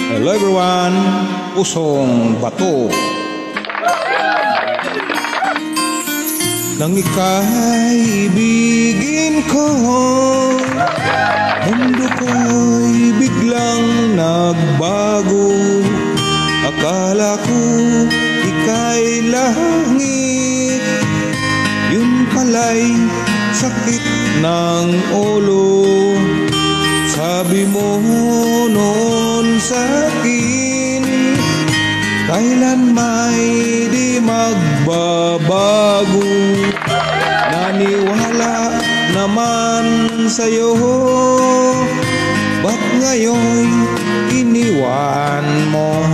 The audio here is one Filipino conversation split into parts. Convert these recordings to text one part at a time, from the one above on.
Hello everyone, Pusong Bato. Nang ika'y ibigin ko, mundo ko'y biglang nagbago. Akala ko ika'y langit, yun pala'y sakit ng ulo. Sabi mo noon sa'kin, kailan may di magbabago. Naniwala naman sa'yo, ba't ngayon iniwan mo?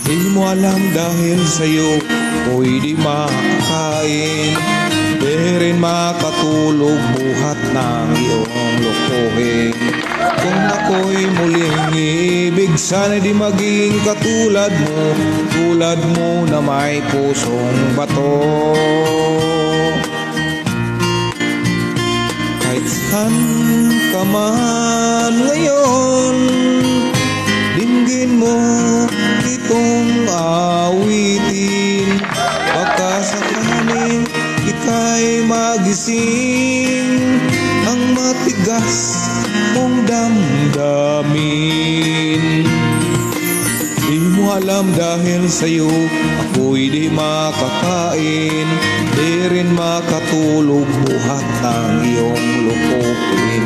Di mo alam dahil sa'yo ko'y di makakain, di rin makatulog buhat ng iyong lokohin. Kung ako'y muling ibig, sana'y di maging katulad mo na may pusong bato. Kahit saan ka man ngayon, dinggin mo itong awitin. Baka sakaling ika'y magising ang matigas mong damdamin. Di mo alam dahil sa'yo ako'y di makakain, di rin makatulog buhat ng iyong lukukin.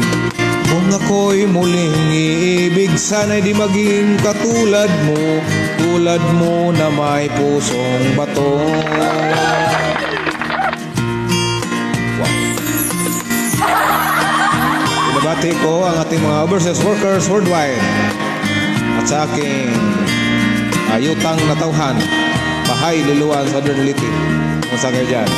Kung ako'y muling iibig, sana'y di maging katulad mo na may pusong bato. Binabati ko ang ating mga overseas workers worldwide at sa aking ayutang na tauhan, Bahay Liluan Southern Leyte. Kumusta kayo dyan?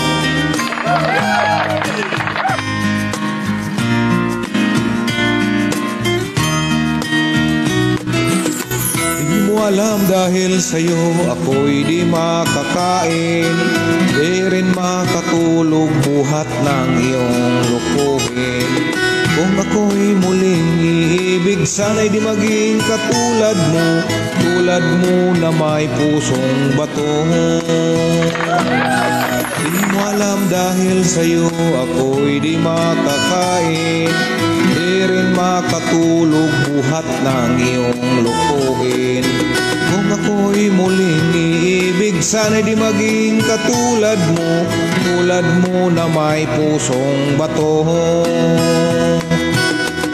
Di mo alam dahil sa'yo ako'y di makakain, di rin makatulog buhat ng iyong lukuhin. Kung ako'y muling iibig, sana'y di maging katulad mo na may pusong bato. Di mo alam dahil sa'yo ako'y di makakain, di rin makatulog buhat ng iyong lukuhin. Kung ako'y muling iibig, sana'y di maging katulad mo na may pusong bato.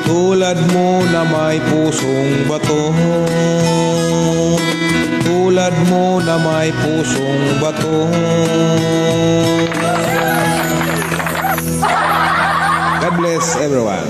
Tulad mo na may pusong bato, tulad mo na may pusong bato. God bless everyone.